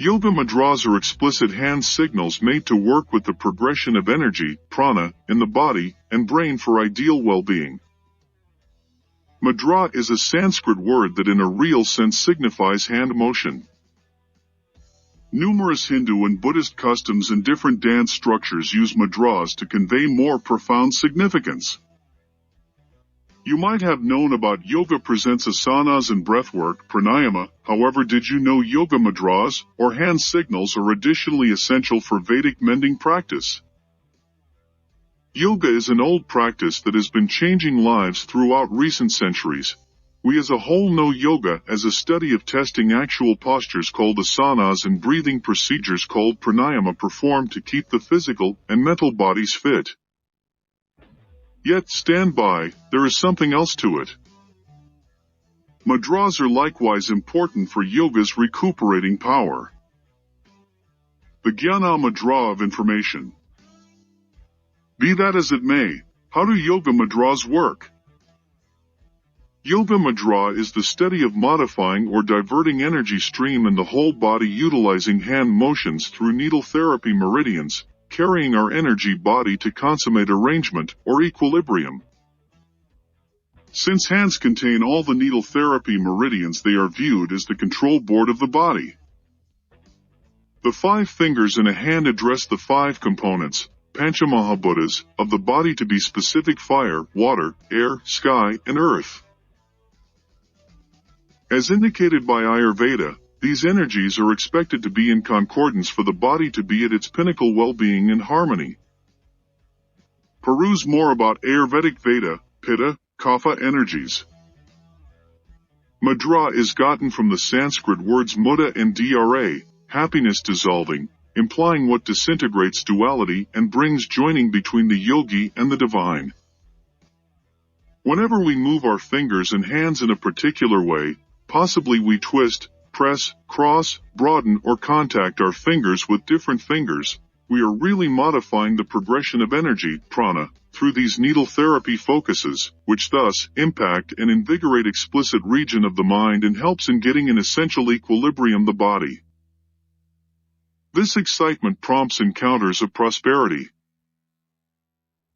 Yoga mudras are explicit hand signals made to work with the progression of energy, prana, in the body and brain for ideal well-being. Mudra is a Sanskrit word that in a real sense signifies hand motion. Numerous Hindu and Buddhist customs and different dance structures use mudras to convey more profound significance. You might have known about yoga presents asanas and breathwork, pranayama. However, did you know yoga mudras, or hand signals, are additionally essential for Vedic mending practice? Yoga is an old practice that has been changing lives throughout recent centuries. We as a whole know yoga as a study of testing actual postures called asanas and breathing procedures called pranayama performed to keep the physical and mental bodies fit. Yet, stand by, there is something else to it. Mudras are likewise important for yoga's recuperating power. The Jnana Mudra of information. Be that as it may, how do yoga mudras work? Yoga mudra is the study of modifying or diverting energy stream in the whole body utilizing hand motions through needle therapy meridians, carrying our energy body to consummate arrangement or equilibrium. Since hands contain all the needle therapy meridians, they are viewed as the control board of the body. The 5 fingers in a hand address the 5 components, Panchamahabhutas, of the body to be specific: fire, water, air, sky, and earth. As indicated by Ayurveda, these energies are expected to be in concordance for the body to be at its pinnacle well-being and harmony. Peruse more about Ayurvedic Veda, Pitta, Kapha energies. Mudra is gotten from the Sanskrit words mudha and dra, happiness dissolving, implying what disintegrates duality and brings joining between the yogi and the divine. Whenever we move our fingers and hands in a particular way, possibly we twist, press, cross, broaden or contact our fingers with different fingers, we are really modifying the progression of energy, prana, through these needle therapy focuses, which thus impact and invigorate explicit region of the mind and helps in getting in essential equilibrium the body. This excitement prompts encounters of prosperity.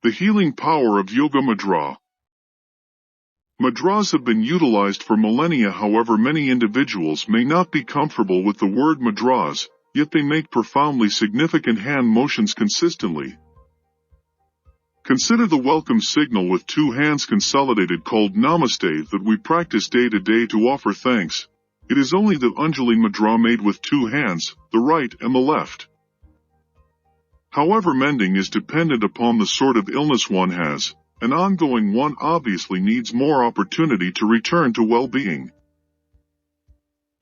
The healing power of Yoga Mudra. Mudras have been utilized for millennia. However, many individuals may not be comfortable with the word mudras, yet they make profoundly significant hand motions consistently. Consider the welcome signal with 2 hands consolidated called Namaste that we practice day to day to offer thanks. It is only the Anjali Mudra made with 2 hands, the right and the left. However, mending is dependent upon the sort of illness one has. An ongoing one obviously needs more opportunity to return to well-being.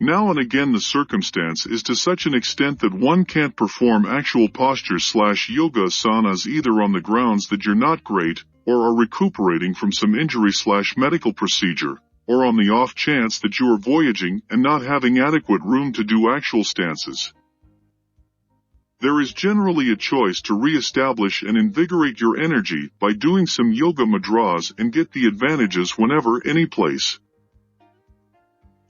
Now and again the circumstance is to such an extent that one can't perform actual postures / yoga asanas either on the grounds that you're not great, or are recuperating from some injury / medical procedure, or on the off chance that you are voyaging and not having adequate room to do actual stances. There is generally a choice to re-establish and invigorate your energy by doing some yoga mudras and get the advantages whenever, any place.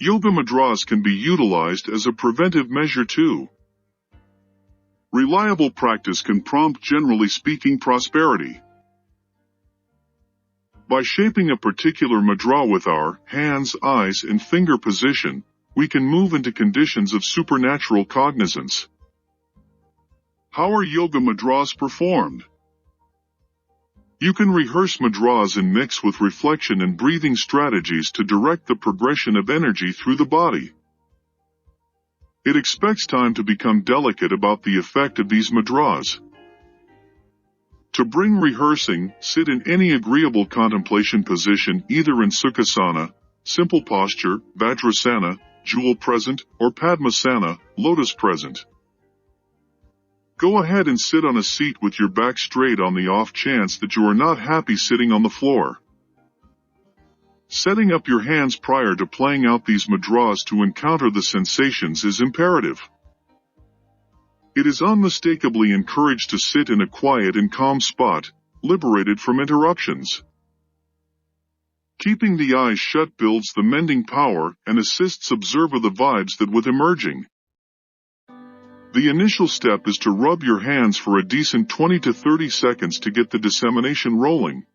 Yoga mudras can be utilized as a preventive measure too. Reliable practice can prompt, generally speaking, prosperity. By shaping a particular mudra with our hands, eyes, and finger position, we can move into conditions of supernatural cognizance. How are yoga mudras performed? You can rehearse mudras and mix with reflection and breathing strategies to direct the progression of energy through the body. It expects time to become delicate about the effect of these mudras. To bring rehearsing, sit in any agreeable contemplation position either in Sukhasana, simple posture, Vajrasana, jewel present, or Padmasana, lotus present. Go ahead and sit on a seat with your back straight on the off chance that you are not happy sitting on the floor. Setting up your hands prior to playing out these mudras to encounter the sensations is imperative. It is unmistakably encouraged to sit in a quiet and calm spot, liberated from interruptions. Keeping the eyes shut builds the mending power and assists observer the vibes that with emerging. The initial step is to rub your hands for a decent 20 to 30 seconds to get the dissemination rolling.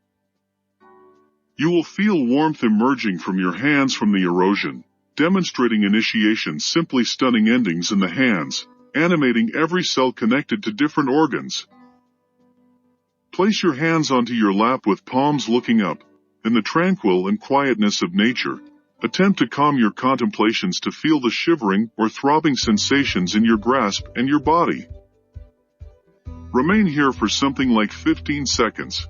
You will feel warmth emerging from your hands from the erosion, demonstrating initiation, simply stunning endings in the hands, animating every cell connected to different organs. Place your hands onto your lap with palms looking up. In the tranquil and quietness of nature, attempt to calm your contemplations to feel the shivering or throbbing sensations in your grasp and your body. Remain here for something like 15 seconds.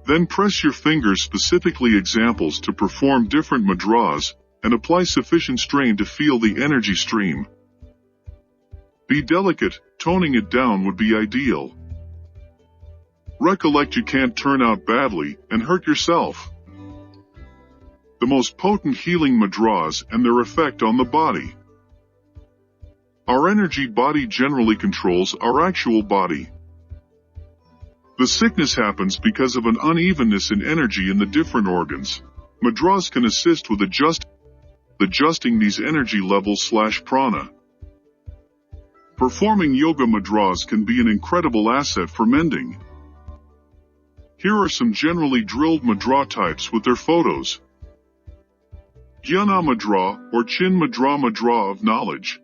Then press your fingers, specifically examples, to perform different mudras, and apply sufficient strain to feel the energy stream. Be delicate, toning it down would be ideal. Recollect you can't turn out badly and hurt yourself. The most potent healing mudras and their effect on the body. Our energy body generally controls our actual body. The sickness happens because of an unevenness in energy in the different organs. Mudras can assist with adjusting these energy levels/prana. Performing yoga mudras can be an incredible asset for mending. Here are some generally drilled mudra types with their photos. Jnana mudra, or chin mudra, mudra of knowledge.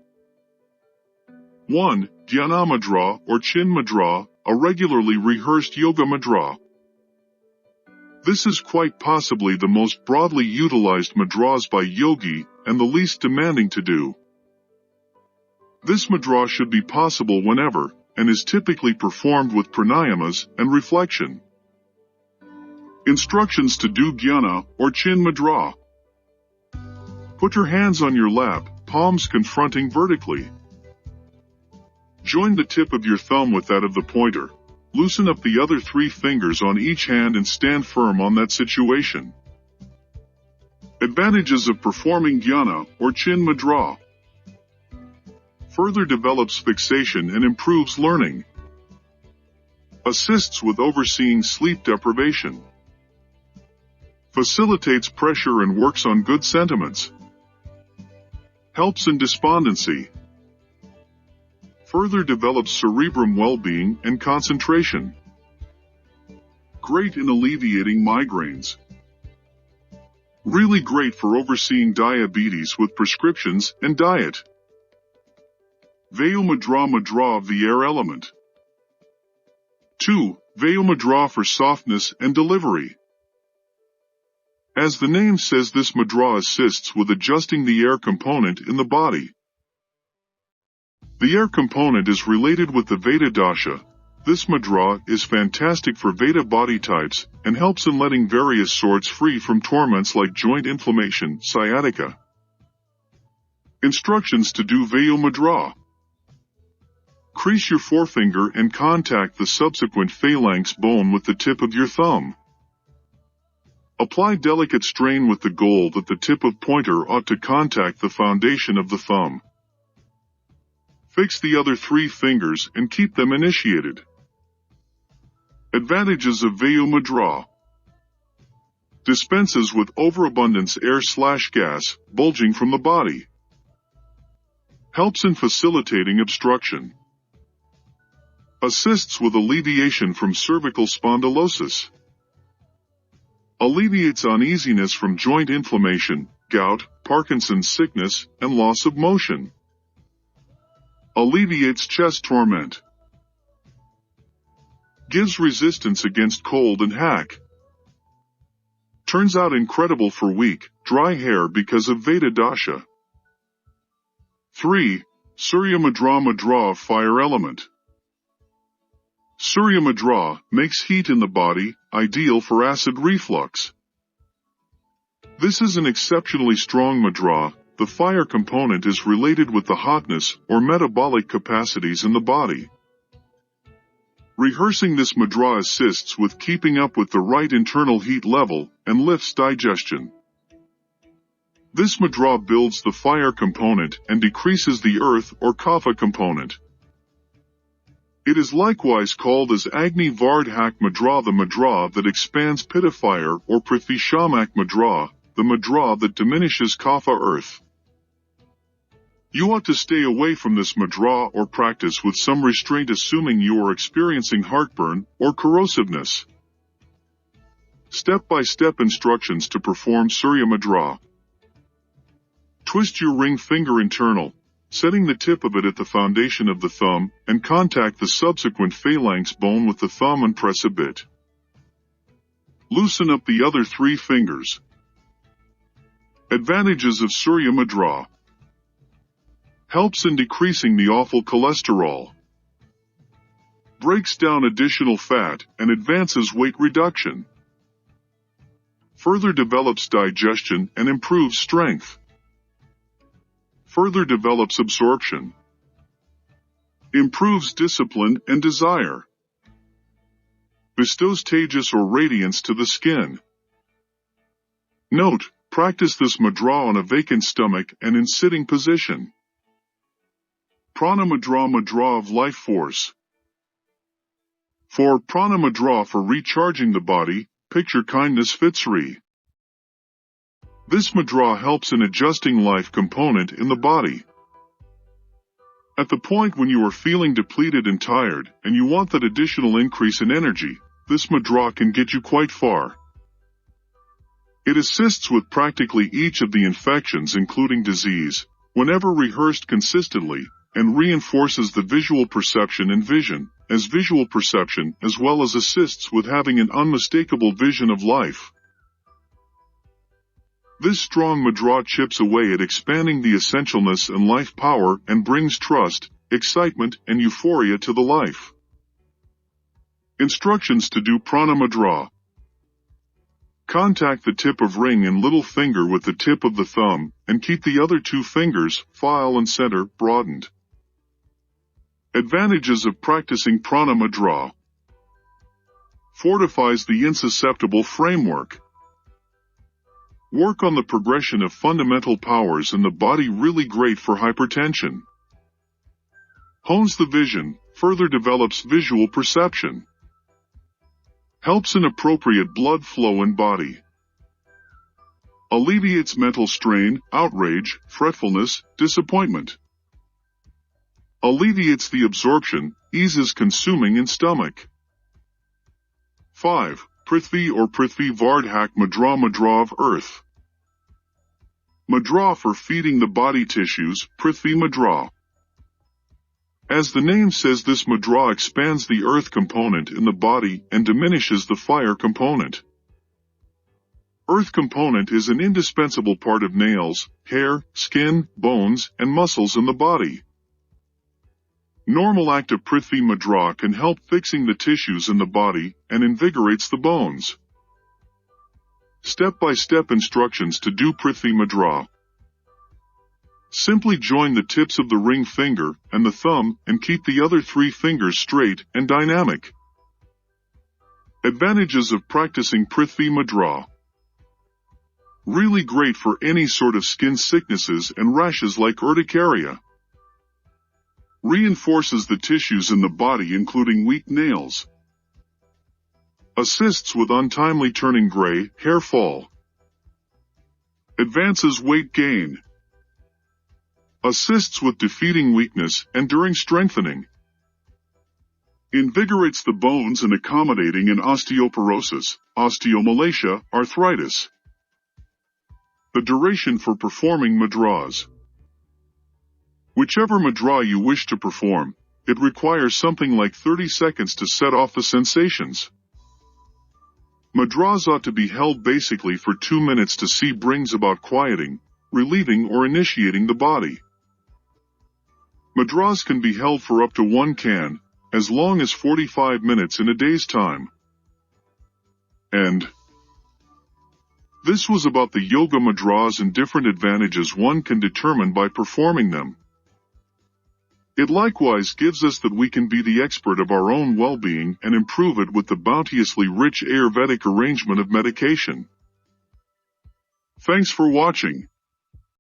1. Jnana mudra, or chin mudra, a regularly rehearsed yoga mudra. This is quite possibly the most broadly utilized mudras by yogi, and the least demanding to do. This mudra should be possible whenever, and is typically performed with pranayamas and reflection. Instructions to do jnana, or chin mudra. Put your hands on your lap, palms confronting vertically. Join the tip of your thumb with that of the pointer. Loosen up the other 3 fingers on each hand and stand firm on that situation. Advantages of performing jnana, or chin mudra. Further develops fixation and improves learning. Assists with overseeing sleep deprivation. Facilitates pressure and works on good sentiments. Helps in despondency. Further develops cerebrum well-being and concentration. Great in alleviating migraines. Really great for overseeing diabetes with prescriptions and diet. Vayu mudra, mudra of the air element. 2. Vayu mudra for softness and delivery. As the name says, this mudra assists with adjusting the air component in the body. The air component is related with the Vata dasha. This mudra is fantastic for Vata body types and helps in letting various sorts free from torments like joint inflammation, sciatica. Instructions to do Vayu mudra. Crease your forefinger and contact the subsequent phalanx bone with the tip of your thumb. Apply delicate strain with the goal that the tip of pointer ought to contact the foundation of the thumb. Fix the other 3 fingers and keep them initiated. Advantages of Vayu mudra. Dispenses with overabundance air/gas bulging from the body. Helps in facilitating obstruction. Assists with alleviation from cervical spondylosis. Alleviates uneasiness from joint inflammation, gout, Parkinson's sickness, and loss of motion. Alleviates chest torment. Gives resistance against cold and hack. Turns out incredible for weak, dry hair because of Vata dasha. 3. Surya mudra, mudra of fire element. Surya mudra makes heat in the body, ideal for acid reflux. This is an exceptionally strong mudra. The fire component is related with the hotness or metabolic capacities in the body. Rehearsing this mudra assists with keeping up with the right internal heat level and lifts digestion. This mudra builds the fire component and decreases the earth or kapha component. It is likewise called as Agni Vardhak mudra, the mudra that expands pitta fire, or Prithvi Shamak mudra, the mudra that diminishes kapha earth. You ought to stay away from this mudra or practice with some restraint, assuming you are experiencing heartburn or corrosiveness. Step-by-step instructions to perform Surya Mudra. Twist your ring finger internal, setting the tip of it at the foundation of the thumb, and contact the subsequent phalanx bone with the thumb and press a bit. Loosen up the other 3 fingers. Advantages of Surya Mudra. Helps in decreasing the awful cholesterol. Breaks down additional fat and advances weight reduction. Further develops digestion and improves strength. Further develops absorption. Improves discipline and desire. Bestows tejas or radiance to the skin. Note, practice this mudra on a vacant stomach and in sitting position. Prana Mudra, mudra of life force. For Prana Mudra for recharging the body, picture kindness Fitsri. This mudra helps in adjusting life component in the body. At the point when you are feeling depleted and tired, and you want that additional increase in energy, this mudra can get you quite far. It assists with practically each of the infections including disease, whenever rehearsed consistently, and reinforces the visual perception and vision, as visual perception as well as assists with having an unmistakable vision of life. This strong mudra chips away at expanding the essentialness and life power and brings trust, excitement, and euphoria to the life. Instructions to do Prana Mudra. Contact the tip of ring and little finger with the tip of the thumb, and keep the other 2 fingers, file and center, broadened. Advantages of practicing Prana Mudra. Fortifies the insusceptible framework. Work on the progression of fundamental powers in the body, really great for hypertension. Hones the vision, further develops visual perception. Helps in appropriate blood flow in body. Alleviates mental strain, outrage, fretfulness, disappointment. Alleviates the absorption, eases consuming in stomach. 5. Prithvi or Prithvi Vardhak Mudra, mudra of earth. Mudra for feeding the body tissues, Prithvi Mudra. As the name says, this mudra expands the earth component in the body and diminishes the fire component. Earth component is an indispensable part of nails, hair, skin, bones, and muscles in the body. Normal active Prithvi Mudra can help fixing the tissues in the body and invigorates the bones. Step-by-step instructions to do Prithvi Mudra. Simply join the tips of the ring finger and the thumb and keep the other 3 fingers straight and dynamic. Advantages of practicing Prithvi Mudra. Really great for any sort of skin sicknesses and rashes like urticaria. Reinforces the tissues in the body including weak nails. Assists with untimely turning gray, hair fall. Advances weight gain. Assists with defeating weakness and during strengthening. Invigorates the bones and accommodating in osteoporosis, osteomalacia, arthritis. The duration for performing mudras. Whichever mudra you wish to perform, it requires something like 30 seconds to set off the sensations. Mudras ought to be held basically for 2 minutes to see brings about quieting, relieving or initiating the body. Mudras can be held for up to 1 can, as long as 45 minutes in a day's time. And this was about the yoga mudras and different advantages one can determine by performing them. It likewise gives us that we can be the expert of our own well-being and improve it with the bounteously rich Ayurvedic arrangement of medication. Thanks for watching.